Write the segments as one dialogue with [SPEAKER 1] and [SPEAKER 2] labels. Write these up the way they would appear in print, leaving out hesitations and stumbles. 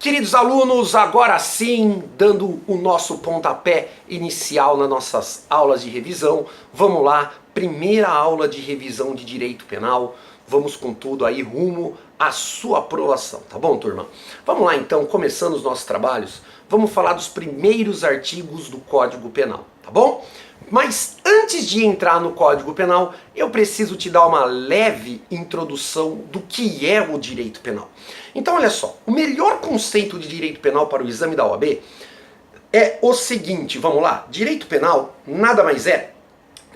[SPEAKER 1] Queridos alunos, agora sim, dando o nosso pontapé inicial nas nossas aulas de revisão, vamos lá, primeira aula de revisão de Direito Penal, vamos com tudo aí rumo à sua aprovação, tá bom, turma? Vamos lá então, começando os nossos trabalhos, vamos falar dos primeiros artigos do Código Penal, tá bom? Mas antes de entrar no Código Penal, eu preciso te dar uma leve introdução do que é o direito penal. Então olha só, o melhor conceito de direito penal para o exame da OAB é o seguinte, vamos lá, direito penal nada mais é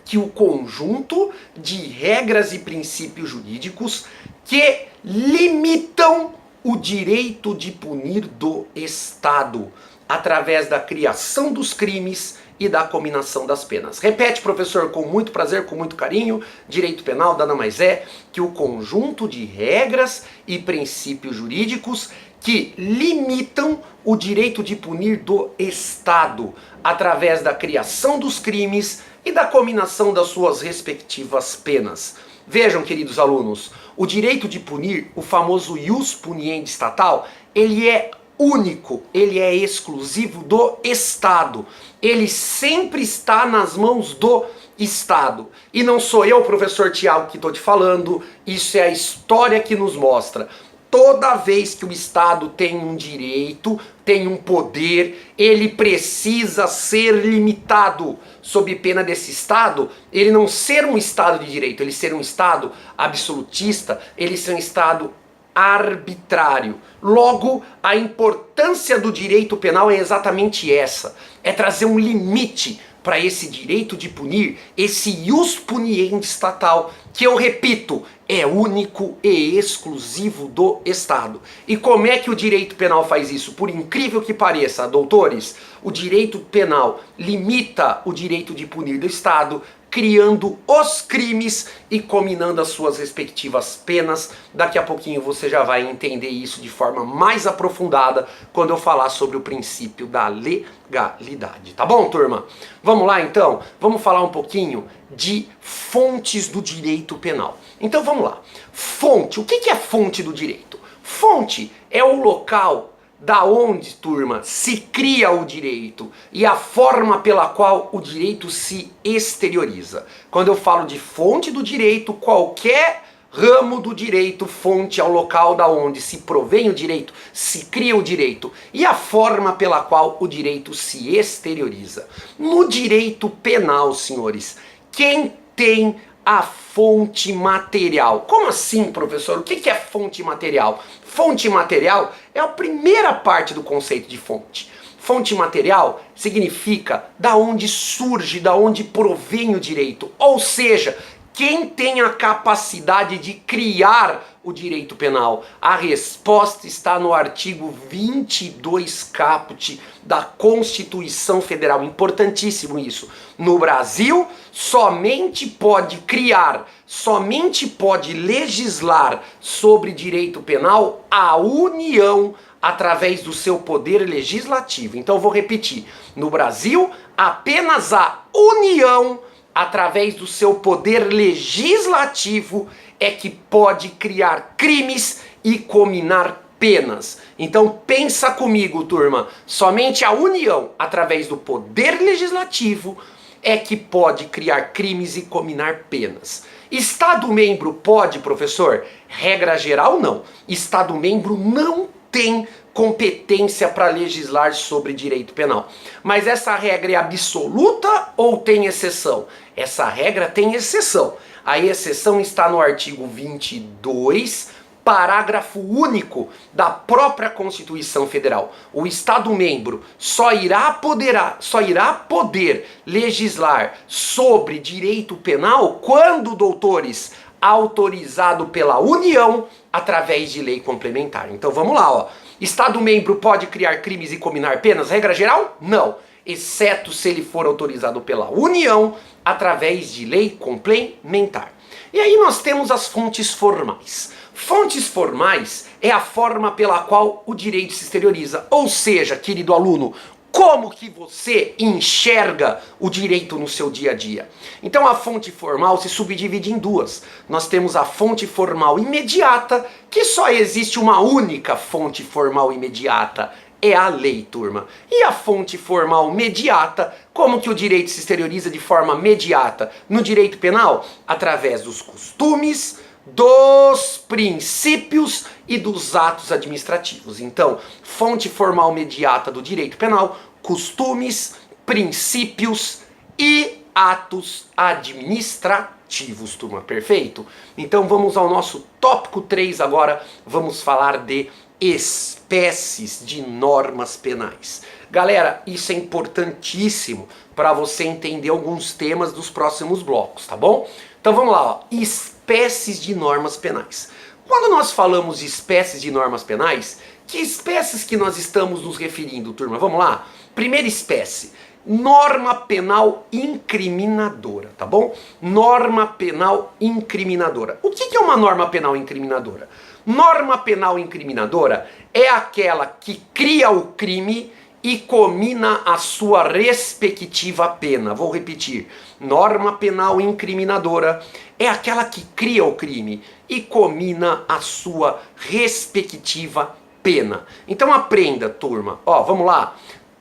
[SPEAKER 1] que o conjunto de regras e princípios jurídicos que limitam o direito de punir do Estado através da criação dos crimes e da cominação das penas. Repete, professor, com muito prazer, com muito carinho. Direito penal nada mais é que o conjunto de regras e princípios jurídicos que limitam o direito de punir do Estado através da criação dos crimes e da cominação das suas respectivas penas. Vejam, queridos alunos, o direito de punir, o famoso ius puniendi estatal, ele é único, ele é exclusivo do Estado. Ele sempre está nas mãos do Estado. E não sou eu, professor Tiago, que estou te falando, isso é a história que nos mostra. Toda vez que o Estado tem um direito, tem um poder, ele precisa ser limitado. Sob pena desse Estado, ele não ser um Estado de direito, ele ser um Estado absolutista, ele ser um Estado arbitrário. Logo, a importância do direito penal é exatamente essa. É trazer um limite para esse direito de punir, esse ius puniendi estatal, que eu repito, é único e exclusivo do Estado. E como é que o direito penal faz isso? Por incrível que pareça, doutores, o direito penal limita o direito de punir do Estado, criando os crimes e combinando as suas respectivas penas. Daqui a pouquinho você já vai entender isso de forma mais aprofundada quando eu falar sobre o princípio da legalidade. Tá bom, turma? Vamos lá então? Vamos falar um pouquinho de fontes do direito penal. Então vamos lá. Fonte. O que é fonte do direito? Fonte é o local da onde, turma, se cria o direito e a forma pela qual o direito se exterioriza. Quando eu falo de fonte do direito, qualquer ramo do direito, fonte é o local da onde se provém o direito, se cria o direito e a forma pela qual o direito se exterioriza. No direito penal, senhores, quem tem a fonte material? Como assim, professor? O que é fonte material? Fonte material é a primeira parte do conceito de fonte. Fonte material significa da onde surge, da onde provém o direito. Ou seja, quem tem a capacidade de criar o direito penal? A resposta está no artigo 22 caput da Constituição Federal. Importantíssimo isso. No Brasil, somente pode criar, somente pode legislar sobre direito penal a União através do seu poder legislativo. Então eu vou repetir. No Brasil, apenas a União, através do seu poder legislativo, é que pode criar crimes e cominar penas. Então pensa comigo, turma, somente a União, através do poder legislativo, é que pode criar crimes e cominar penas. Estado membro pode, professor? Regra geral, não. Estado membro não tem competência para legislar sobre direito penal. Mas essa regra é absoluta ou tem exceção? Essa regra tem exceção. A exceção está no artigo 22, parágrafo único da própria Constituição Federal. O Estado membro só irá poder legislar sobre direito penal quando, doutores, autorizado pela União através de lei complementar. Então vamos lá, ó. Estado membro pode criar crimes e cominar penas? Regra geral? Não. Exceto se ele for autorizado pela União através de lei complementar. E aí nós temos as fontes formais. Fontes formais é a forma pela qual o direito se exterioriza. Ou seja, querido aluno, como que você enxerga o direito no seu dia a dia. Então a fonte formal se subdivide em duas. Nós temos a fonte formal imediata, que só existe uma única fonte formal imediata, é a lei, turma. E a fonte formal mediata, como que o direito se exterioriza de forma mediata no direito penal? Através dos costumes, dos princípios e dos atos administrativos. Então, fonte formal mediata do direito penal, costumes, princípios e atos administrativos, turma, perfeito? Então vamos ao nosso tópico 3 agora, vamos falar de espécies de normas penais. Galera, isso é importantíssimo para você entender alguns temas dos próximos blocos, tá bom? Então vamos lá, ó. Espécies de normas penais. Quando nós falamos de espécies de normas penais, que espécies que nós estamos nos referindo, turma? Vamos lá? Primeira espécie, norma penal incriminadora, tá bom? Norma penal incriminadora. O que é uma norma penal incriminadora? Norma penal incriminadora é aquela que cria o crime e comina a sua respectiva pena. Vou repetir. Norma penal incriminadora é aquela que cria o crime e comina a sua respectiva pena. Então aprenda, turma. Ó, vamos lá.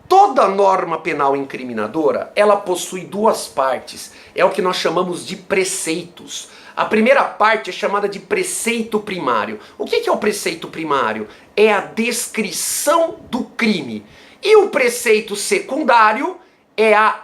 [SPEAKER 1] Toda norma penal incriminadora, ela possui duas partes. É o que nós chamamos de preceitos. A primeira parte é chamada de preceito primário. O que é o preceito primário? É a descrição do crime. E o preceito secundário é a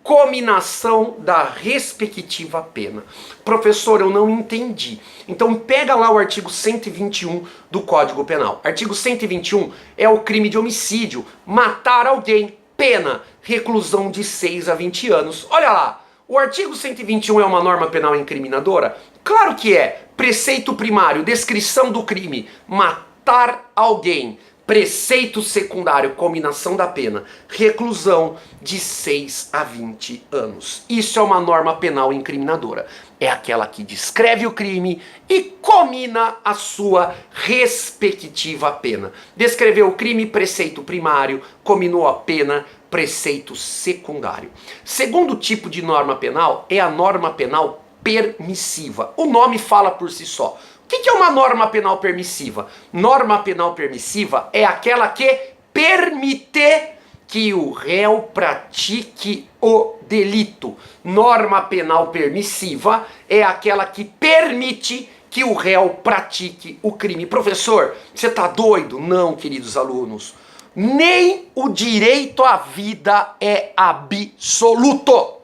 [SPEAKER 1] cominação da respectiva pena. Professor, eu não entendi. Então pega lá o artigo 121 do Código Penal. Artigo 121 é o crime de homicídio, matar alguém, pena, reclusão de 6 a 20 anos. Olha lá, o artigo 121 é uma norma penal incriminadora? Claro que é. Preceito primário, descrição do crime, matar alguém. Preceito secundário, cominação da pena, reclusão de 6 a 20 anos. Isso é uma norma penal incriminadora. É aquela que descreve o crime e comina a sua respectiva pena. Descreveu o crime, preceito primário, cominou a pena, preceito secundário. Segundo tipo de norma penal é a norma penal permissiva. O nome fala por si só. O que é uma norma penal permissiva? Norma penal permissiva é aquela que permite que o réu pratique o delito. Norma penal permissiva é aquela que permite que o réu pratique o crime. Professor, você está doido? Não, queridos alunos. Nem o direito à vida é absoluto.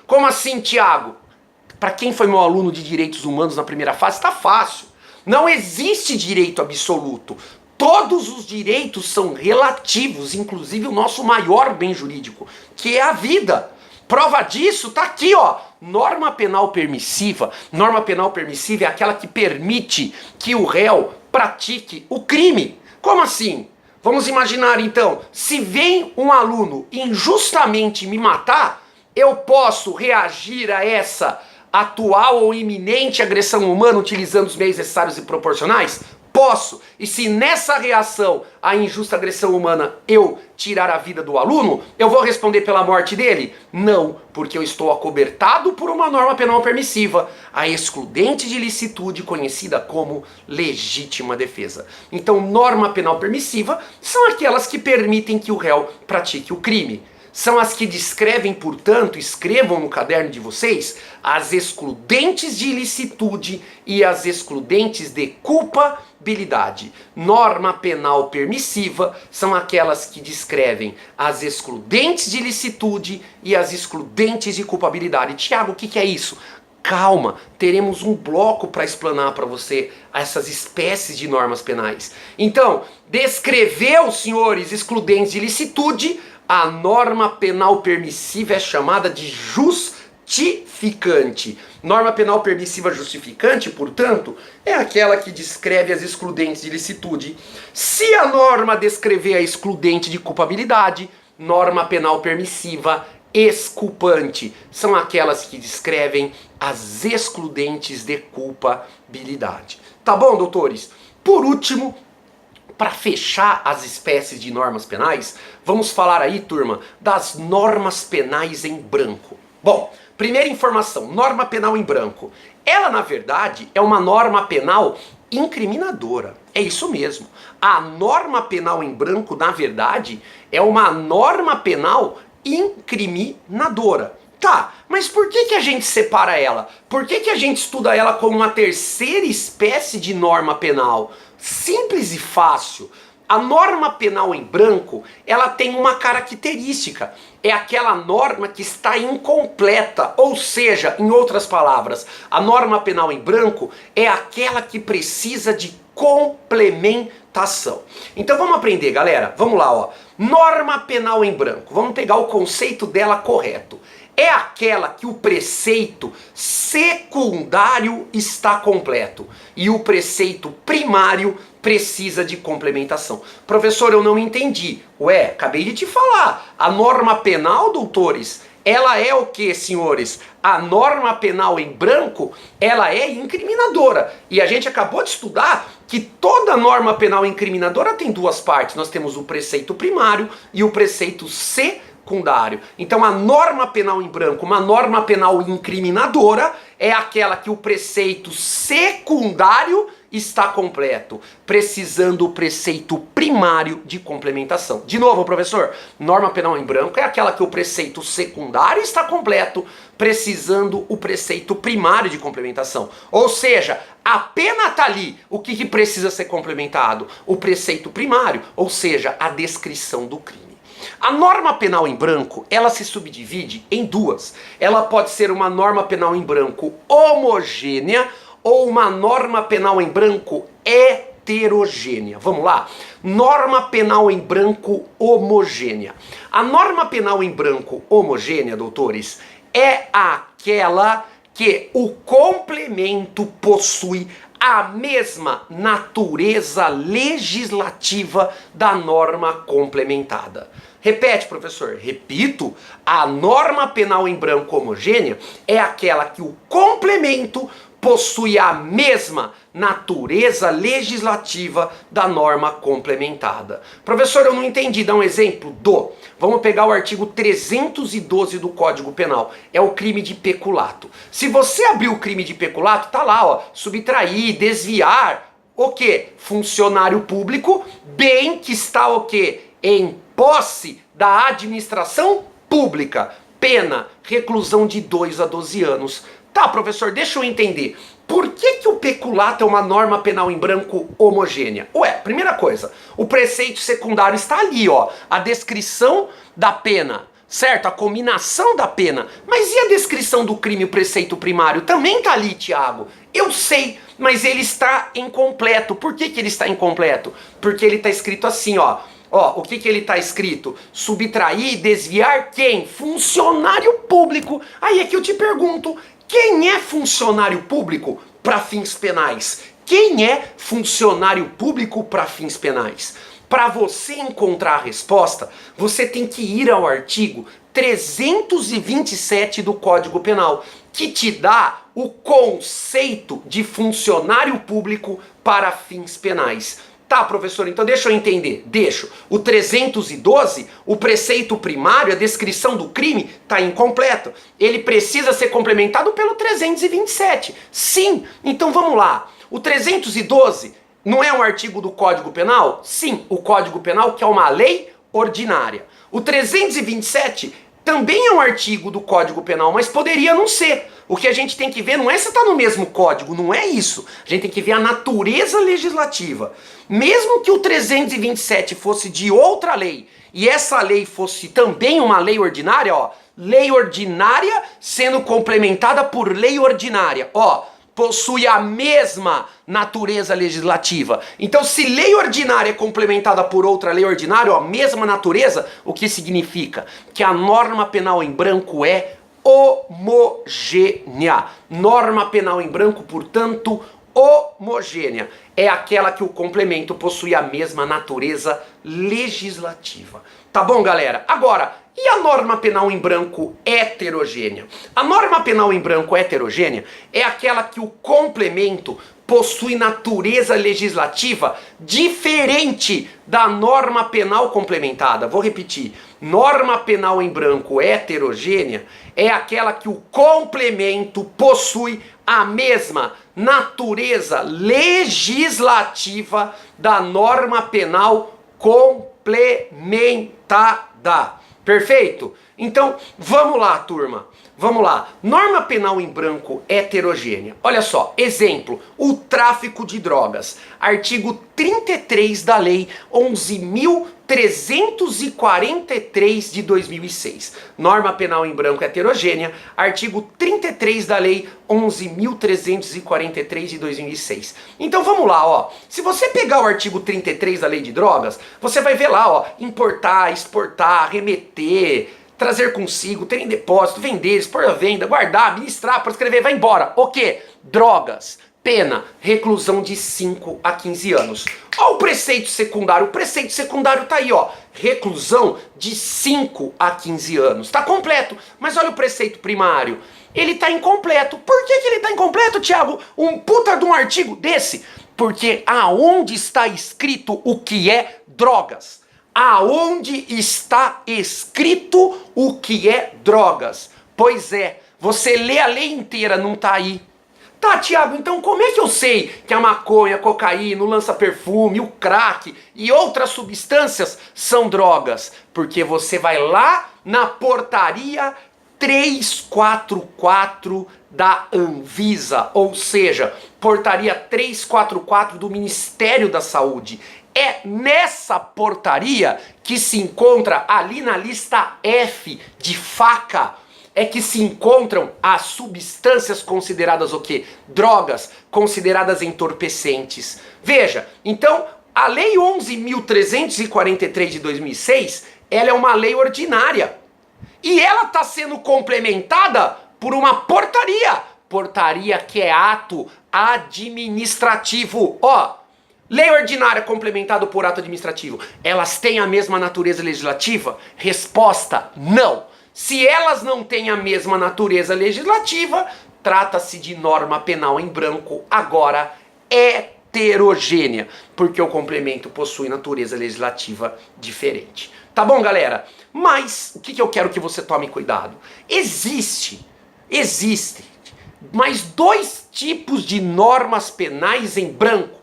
[SPEAKER 1] Como assim, Tiago? Para quem foi meu aluno de direitos humanos na primeira fase, está fácil. Não existe direito absoluto. Todos os direitos são relativos, inclusive o nosso maior bem jurídico, que é a vida. Prova disso está aqui, ó. Norma penal permissiva. Norma penal permissiva é aquela que permite que o réu pratique o crime. Como assim? Vamos imaginar então, se vem um aluno injustamente me matar, eu posso reagir a essa atual ou iminente agressão humana utilizando os meios necessários e proporcionais? Posso. E se nessa reação à injusta agressão humana eu tirar a vida do aluno, eu vou responder pela morte dele? Não, porque eu estou acobertado por uma norma penal permissiva, a excludente de licitude conhecida como legítima defesa. Então, norma penal permissiva são aquelas que permitem que o réu pratique o crime. São as que descrevem, portanto, escrevam no caderno de vocês, as excludentes de ilicitude e as excludentes de culpabilidade. Norma penal permissiva são aquelas que descrevem as excludentes de ilicitude e as excludentes de culpabilidade. Tiago, o que é isso? Calma, teremos um bloco para explanar para você essas espécies de normas penais. Então, descreveu, senhores, excludentes de ilicitude. A norma penal permissiva é chamada de justificante. Norma penal permissiva justificante, portanto, é aquela que descreve as excludentes de ilicitude. Se a norma descrever a excludente de culpabilidade, norma penal permissiva exculpante. São aquelas que descrevem as excludentes de culpabilidade. Tá bom, doutores? Por último, para fechar as espécies de normas penais, vamos falar aí, turma, das normas penais em branco. Bom, primeira informação, norma penal em branco. Ela, na verdade, é uma norma penal incriminadora. É isso mesmo. A norma penal em branco, na verdade, é uma norma penal incriminadora. Tá, mas por que a gente separa ela? Por que a gente estuda ela como uma terceira espécie de norma penal? Simples e fácil. A norma penal em branco, ela tem uma característica. É aquela norma que está incompleta. Ou seja, em outras palavras, a norma penal em branco é aquela que precisa de complementação. Então vamos aprender, galera. Vamos lá, ó. Norma penal em branco. Vamos pegar o conceito dela correto. É aquela que o preceito secundário está completo e o preceito primário precisa de complementação. Professor, eu não entendi. Ué, acabei de te falar. A norma penal, doutores, ela é o que, senhores? A norma penal em branco, ela é incriminadora. E a gente acabou de estudar que toda norma penal incriminadora tem duas partes. Nós temos o preceito primário e o preceito secundário. Então a norma penal em branco, uma norma penal incriminadora, é aquela que o preceito secundário está completo, precisando o preceito primário de complementação. De novo, professor, norma penal em branco é aquela que o preceito secundário está completo, precisando o preceito primário de complementação. Ou seja, a pena está ali. O que precisa ser complementado? O preceito primário, ou seja, a descrição do crime. A norma penal em branco, ela se subdivide em duas. Ela pode ser uma norma penal em branco homogênea ou uma norma penal em branco heterogênea. Vamos lá? Norma penal em branco homogênea. A norma penal em branco homogênea, doutores, é aquela que o complemento possui a mesma natureza legislativa da norma complementada. Repete, professor. Repito, a norma penal em branco homogênea é aquela que o complemento possui a mesma natureza legislativa da norma complementada. Professor, eu não entendi. Dá um exemplo Vamos pegar o artigo 312 do Código Penal. É o crime de peculato. Se você abrir o crime de peculato, tá lá, ó, subtrair, desviar, o quê? Funcionário público, bem que está o quê? Em posse da administração pública. Pena, reclusão de 2 a 12 anos. Tá, professor, deixa eu entender. Por que o peculato é uma norma penal em branco homogênea? Ué, primeira coisa, o preceito secundário está ali, ó, a descrição da pena, certo? A combinação da pena. Mas e a descrição do crime, o preceito primário? Também está ali, Tiago. Eu sei, mas ele está incompleto. Por que ele está incompleto? Porque ele está escrito assim, ó. Ó, o que ele está escrito? Subtrair, desviar quem? Funcionário público. Aí é que eu te pergunto, quem é funcionário público para fins penais? Quem é funcionário público para fins penais? Para você encontrar a resposta, você tem que ir ao artigo 327 do Código Penal, que te dá o conceito de funcionário público para fins penais. Tá, professor, então deixa eu entender. Deixo. O 312, o preceito primário, a descrição do crime, está incompleto. Ele precisa ser complementado pelo 327. Sim, então vamos lá. O 312 não é um artigo do Código Penal? Sim, o Código Penal, que é uma lei ordinária. O 327 também é um artigo do Código Penal, mas poderia não ser. O que a gente tem que ver não é se está no mesmo código, não é isso. A gente tem que ver a natureza legislativa. Mesmo que o 327 fosse de outra lei, e essa lei fosse também uma lei ordinária, ó, lei ordinária sendo complementada por lei ordinária, ó, possui a mesma natureza legislativa. Então, se lei ordinária é complementada por outra lei ordinária, ó, mesma natureza, o que significa? Que a norma penal em branco é homogênea. Norma penal em branco, portanto, homogênea. É aquela que o complemento possui a mesma natureza legislativa. Tá bom, galera? Agora, e a norma penal em branco heterogênea? A norma penal em branco heterogênea é aquela que o complemento possui natureza legislativa diferente da norma penal complementada. Vou repetir. Norma penal em branco heterogênea é aquela que o complemento possui a mesma natureza legislativa da norma penal complementada. Perfeito? Então, vamos lá, turma. Vamos lá. Norma penal em branco heterogênea. Olha só, exemplo, o tráfico de drogas. Artigo 33 da Lei 11.343 de 2006. Norma penal em branco heterogênea. Artigo 33 da Lei 11.343 de 2006. Então vamos lá, ó. Se você pegar o artigo 33 da Lei de Drogas, você vai ver lá, ó, importar, exportar, remeter, trazer consigo, ter em depósito, vender, expor à venda, guardar, administrar, prescrever, vai embora. O quê? Drogas. Pena, reclusão de 5 a 15 anos. Olha o preceito secundário. O preceito secundário tá aí, ó. Reclusão de 5 a 15 anos. Tá completo. Mas olha o preceito primário. Ele tá incompleto. Por que ele tá incompleto, Thiago? Um puta de um artigo desse? Porque aonde está escrito o que é drogas? Aonde está escrito o que é drogas? Pois é, você lê a lei inteira, não tá aí. Tá, Thiago, então como é que eu sei que a maconha, a cocaína, o lança-perfume, o crack e outras substâncias são drogas? Porque você vai lá na portaria 344 da Anvisa, ou seja, portaria 344 do Ministério da Saúde. É nessa portaria que se encontra ali na lista F de faca, é que se encontram as substâncias consideradas o quê? Drogas, consideradas entorpecentes. Veja, então a Lei 11.343 de 2006, ela é uma lei ordinária. E ela está sendo complementada por uma portaria. Portaria que é ato administrativo. Ó, lei ordinária complementada por ato administrativo. Elas têm a mesma natureza legislativa? Resposta, não. Se elas não têm a mesma natureza legislativa, trata-se de norma penal em branco, agora heterogênea, porque o complemento possui natureza legislativa diferente. Tá bom, galera? Mas o que eu quero que você tome cuidado? Existem mais dois tipos de normas penais em branco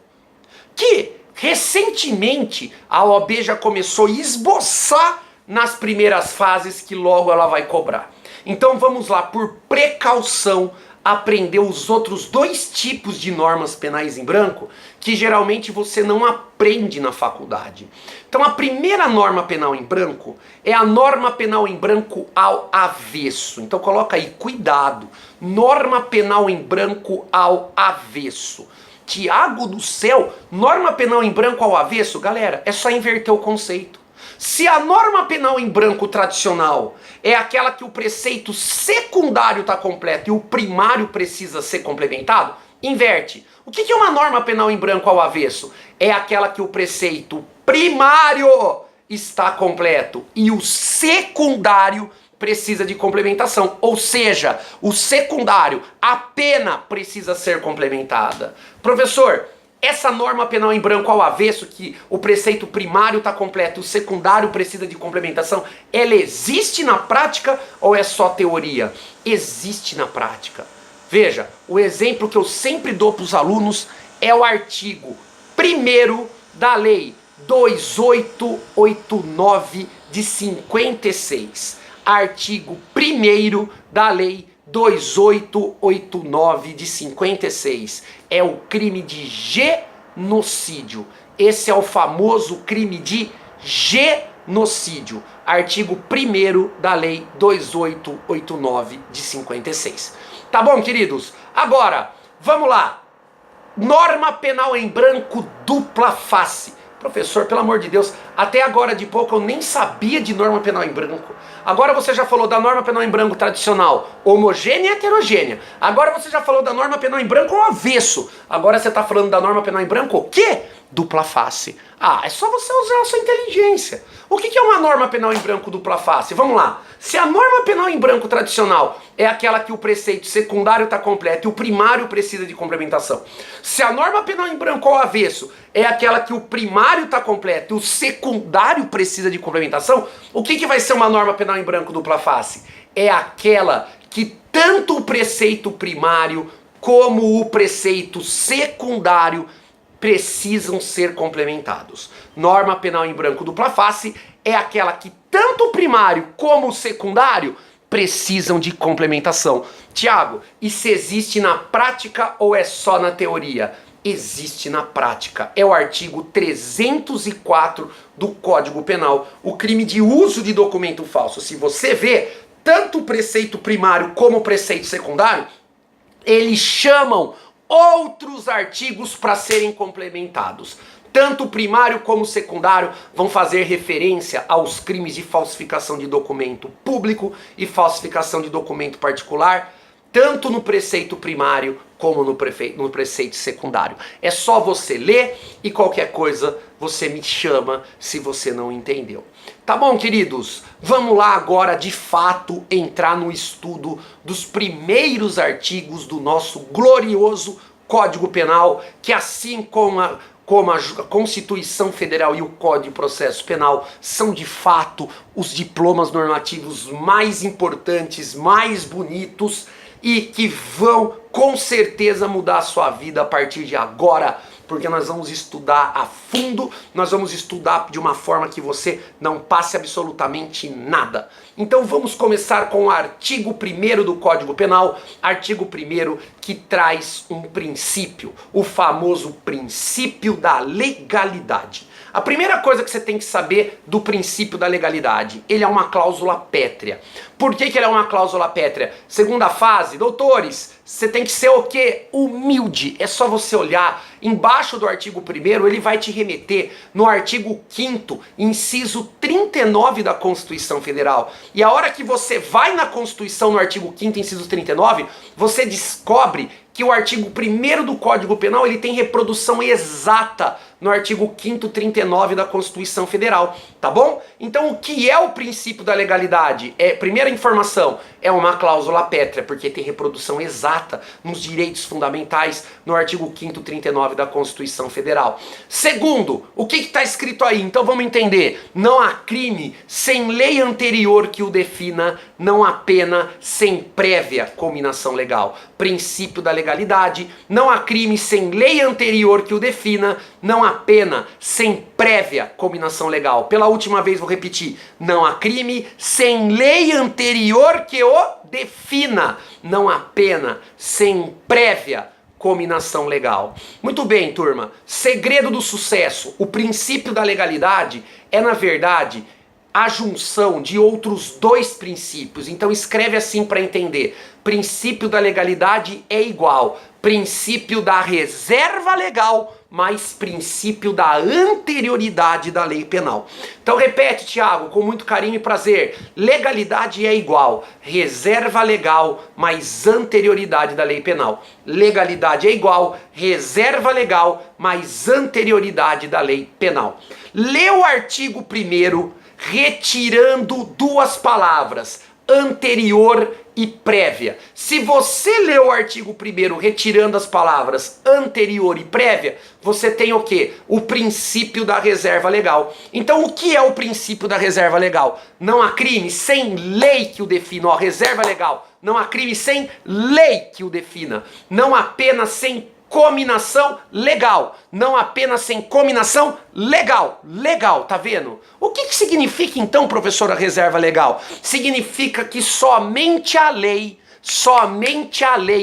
[SPEAKER 1] que recentemente a OAB já começou a esboçar nas primeiras fases que logo ela vai cobrar. Então vamos lá, por precaução, aprender os outros dois tipos de normas penais em branco que geralmente você não aprende na faculdade. Então a primeira norma penal em branco é a norma penal em branco ao avesso. Então coloca aí, cuidado, norma penal em branco ao avesso. Tiago do céu, norma penal em branco ao avesso, galera, é só inverter o conceito. Se a norma penal em branco tradicional é aquela que o preceito secundário está completo e o primário precisa ser complementado, inverte. O que é uma norma penal em branco ao avesso? É aquela que o preceito primário está completo e o secundário precisa de complementação. Ou seja, o secundário, a pena precisa ser complementada. Professor, essa norma penal em branco ao avesso, que o preceito primário está completo e o secundário precisa de complementação, ela existe na prática ou é só teoria? Existe na prática. Veja, o exemplo que eu sempre dou para os alunos é o artigo 1º da Lei 2889 de 56. Artigo 1º da Lei 2889 de 56. É o crime de genocídio. Esse é o famoso crime de genocídio. Artigo 1º da Lei 2889 de 56. Tá bom, queridos? Agora, vamos lá. Norma penal em branco dupla face. Professor, pelo amor de Deus, até agora de pouco eu nem sabia de norma penal em branco. Agora você já falou da norma penal em branco tradicional, homogênea e heterogênea. Agora você já falou da norma penal em branco ao avesso. Agora você está falando da norma penal em branco o quê? Dupla face. Ah, é só você usar a sua inteligência. O que é uma norma penal em branco dupla face? Vamos lá. Se a norma penal em branco tradicional é aquela que o preceito secundário está completo e o primário precisa de complementação. Se a norma penal em branco ao avesso é aquela que o primário está completo e o secundário precisa de complementação, o que vai ser uma norma penal em branco dupla face? É aquela que tanto o preceito primário como o preceito secundário precisam ser complementados. Norma penal em branco dupla face é aquela que tanto o primário como o secundário precisam de complementação. Tiago, isso existe na prática ou é só na teoria? Existe na prática. É o artigo 304 do Código Penal, o crime de uso de documento falso. Se você vê, tanto o preceito primário como o preceito secundário, eles chamam outros artigos para serem complementados. Tanto o primário como o secundário vão fazer referência aos crimes de falsificação de documento público e falsificação de documento particular, tanto no preceito primário como no preceito secundário. É só você ler e qualquer coisa você me chama se você não entendeu. Tá bom, queridos? Vamos lá agora, de fato, entrar no estudo dos primeiros artigos do nosso glorioso Código Penal, que assim como a Constituição Federal e o Código de Processo Penal são de fato os diplomas normativos mais importantes, mais bonitos e que vão com certeza mudar a sua vida a partir de agora, porque nós vamos estudar a fundo, nós vamos estudar de uma forma que você não passe absolutamente nada. Então vamos começar com o artigo 1º do Código Penal, artigo 1º que traz um princípio, o famoso princípio da legalidade. A primeira coisa que você tem que saber do princípio da legalidade, ele é uma cláusula pétrea. Por que ele é uma cláusula pétrea? Segunda fase, doutores, você tem que ser o quê? Humilde. É só você olhar embaixo do artigo 1º, ele vai te remeter no artigo 5º, inciso 39 da Constituição Federal. E a hora que você vai na Constituição, no artigo 5º, inciso 39, você descobre que o artigo 1º do Código Penal ele tem reprodução exata no artigo 5º, 39 da Constituição Federal, tá bom? Então o que é o princípio da legalidade? Primeira informação, é uma cláusula pétrea, porque tem reprodução exata nos direitos fundamentais no artigo 5º, 39 da Constituição Federal. Segundo, o que está escrito aí? Então vamos entender. Não há crime sem lei anterior que o defina, não há pena sem prévia cominação legal. Princípio da legalidade, não há crime sem lei anterior que o defina, não há pena sem prévia cominação legal. Pela última vez vou repetir, não há crime sem lei anterior que o defina, não há pena sem prévia cominação legal. Muito bem, turma, segredo do sucesso, o princípio da legalidade é na verdade a junção de outros dois princípios. Então escreve assim para entender. Princípio da legalidade é igual princípio da reserva legal mais princípio da anterioridade da lei penal. Então repete, Tiago, com muito carinho e prazer. Legalidade é igual reserva legal mais anterioridade da lei penal. Legalidade é igual reserva legal mais anterioridade da lei penal. Lê o artigo 1º retirando duas palavras, anterior e prévia. Se você lê o artigo 1º retirando as palavras anterior e prévia, você tem o quê? O princípio da reserva legal. Então o que é o princípio da reserva legal? Não há crime sem lei que o defina. Ó, reserva legal. Não há crime sem lei que o defina. Não há pena sem cominação legal. Não apenas sem cominação legal. Legal, tá vendo? O que significa então, professora, reserva legal? Significa que somente a lei,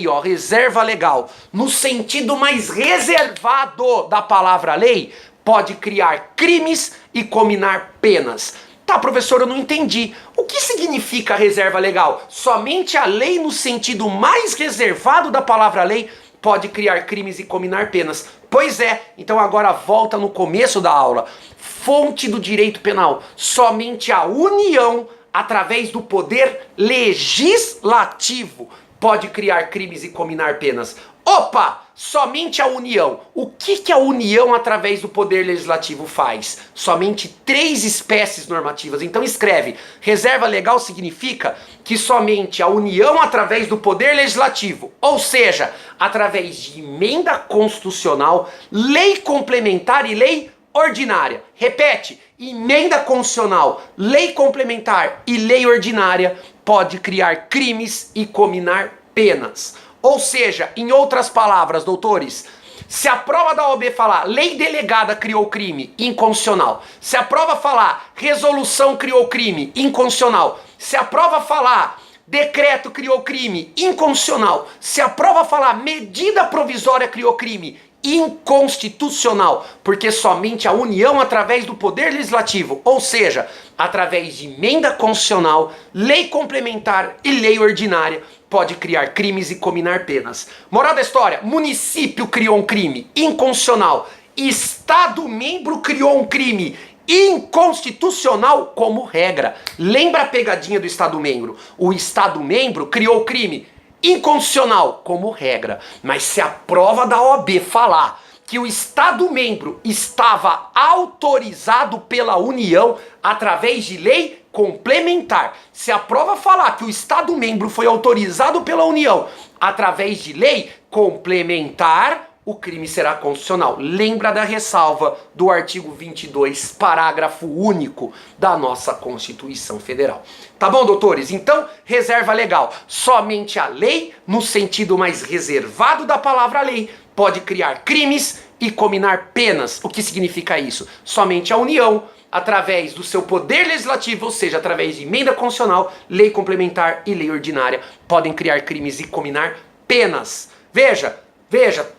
[SPEAKER 1] ó, reserva legal, no sentido mais reservado da palavra lei, pode criar crimes e cominar penas. Tá, professor, eu não entendi. O que significa reserva legal? Somente a lei, no sentido mais reservado da palavra lei, pode criar crimes e cominar penas. Pois é, então agora volta no começo da aula. Fonte do direito penal: somente a União, através do poder legislativo, pode criar crimes e cominar penas. Opa! Somente a União. O que a União, através do Poder Legislativo, faz? Somente 3 espécies normativas. Então escreve: reserva legal significa que somente a União, através do Poder Legislativo, ou seja, através de emenda constitucional, lei complementar e lei ordinária. Repete: emenda constitucional, lei complementar e lei ordinária pode criar crimes e cominar penas. Ou seja, em outras palavras, doutores, se a prova da OAB falar lei delegada criou crime, inconstitucional. Se a prova falar resolução criou crime, inconstitucional. Se a prova falar decreto criou crime, inconstitucional. Se a prova falar medida provisória criou crime, inconstitucional, porque somente a União, através do Poder Legislativo, ou seja, através de emenda constitucional, lei complementar e lei ordinária, pode criar crimes e cominar penas. Moral da história: município criou um crime, inconstitucional. Estado-membro criou um crime, inconstitucional como regra. Lembra a pegadinha do Estado-membro? O Estado-membro criou crime, inconstitucional como regra. Mas se a prova da OAB falar que o Estado-membro estava autorizado pela União através de lei complementar, se a prova falar que o Estado-membro foi autorizado pela União através de lei complementar, o crime será constitucional. Lembra da ressalva do artigo 22, parágrafo único da nossa Constituição Federal. Tá bom, doutores? Então, reserva legal: somente a lei, no sentido mais reservado da palavra lei, pode criar crimes e cominar penas. O que significa isso? Somente a União, através do seu poder legislativo, ou seja, através de emenda constitucional, lei complementar e lei ordinária, podem criar crimes e cominar penas. Veja,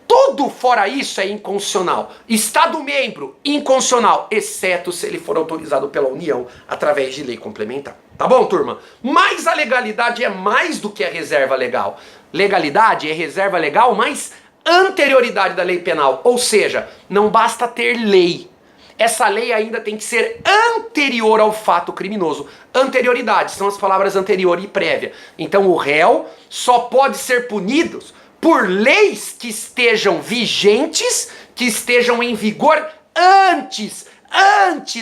[SPEAKER 1] tudo fora isso é inconstitucional. Estado-membro, inconstitucional, exceto se ele for autorizado pela União através de lei complementar. Tá bom, turma? Mas a legalidade é mais do que a reserva legal. Legalidade é reserva legal, mas anterioridade da lei penal. Ou seja, não basta ter lei. Essa lei ainda tem que ser anterior ao fato criminoso. Anterioridade são as palavras anterior e prévia. Então o réu só pode ser punido por leis que estejam vigentes, que estejam em vigor antes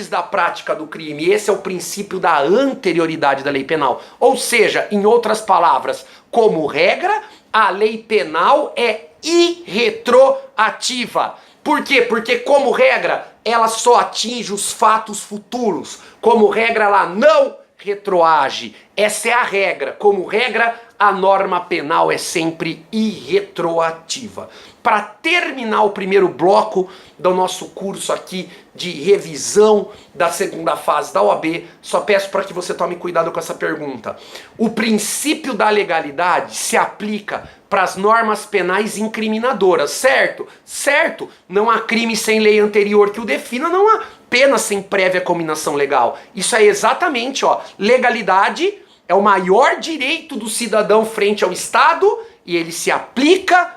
[SPEAKER 1] da prática do crime. Esse é o princípio da anterioridade da lei penal. Ou seja, em outras palavras, como regra, a lei penal é irretroativa. Por quê? Porque, como regra, ela só atinge os fatos futuros. Como regra, ela não retroage. Essa é a regra. Como regra, a norma penal é sempre irretroativa. Para terminar o primeiro bloco do nosso curso aqui de revisão da segunda fase da OAB, só peço para que você tome cuidado com essa pergunta. O princípio da legalidade se aplica para as normas penais incriminadoras, certo? Certo, não há crime sem lei anterior que o defina, não há pena sem prévia cominação legal. Isso é exatamente, legalidade é o maior direito do cidadão frente ao Estado e ele se aplica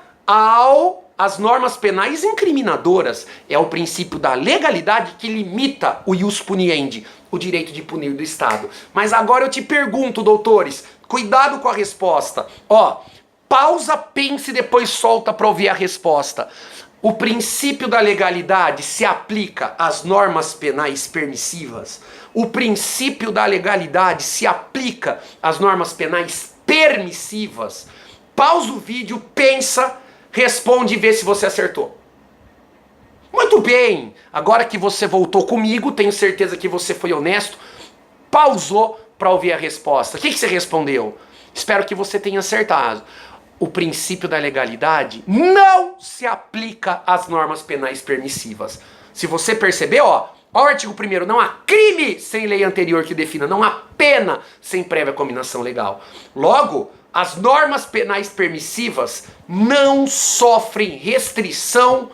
[SPEAKER 1] às normas penais incriminadoras. É o princípio da legalidade que limita o ius puniendi, o direito de punir do Estado. Mas agora eu te pergunto, doutores, cuidado com a resposta. Pausa, pense e depois solta para ouvir a resposta. O princípio da legalidade se aplica às normas penais permissivas? O princípio da legalidade se aplica às normas penais permissivas? Pausa o vídeo, pensa, responde e vê se você acertou. Muito bem, agora que você voltou comigo, tenho certeza que você foi honesto, pausou para ouvir a resposta. O que você respondeu? Espero que você tenha acertado. O princípio da legalidade não se aplica às normas penais permissivas. Se você percebeu, ó o artigo 1º, não há crime sem lei anterior que defina, não há pena sem prévia cominação legal. Logo, as normas penais permissivas não sofrem restrição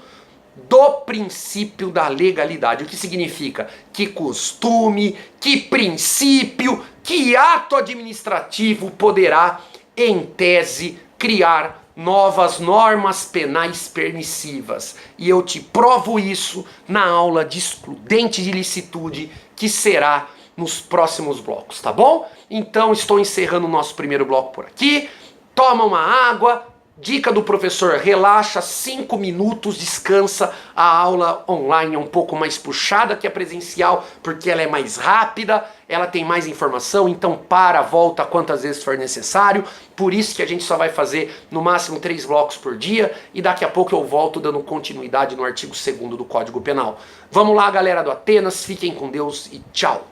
[SPEAKER 1] do princípio da legalidade. O que significa? Que costume, que princípio, que ato administrativo poderá, em tese, criar novas normas penais permissivas. E eu te provo isso na aula de excludente de ilicitude, que será nos próximos blocos, tá bom? Então estou encerrando o nosso primeiro bloco por aqui. Toma uma água. Dica do professor, relaxa 5 minutos, descansa. A aula online é um pouco mais puxada que a presencial, porque ela é mais rápida, ela tem mais informação, então para, volta quantas vezes for necessário. Por isso que a gente só vai fazer no máximo 3 blocos por dia, e daqui a pouco eu volto dando continuidade no artigo 2º do Código Penal. Vamos lá, galera do Atenas, fiquem com Deus e tchau!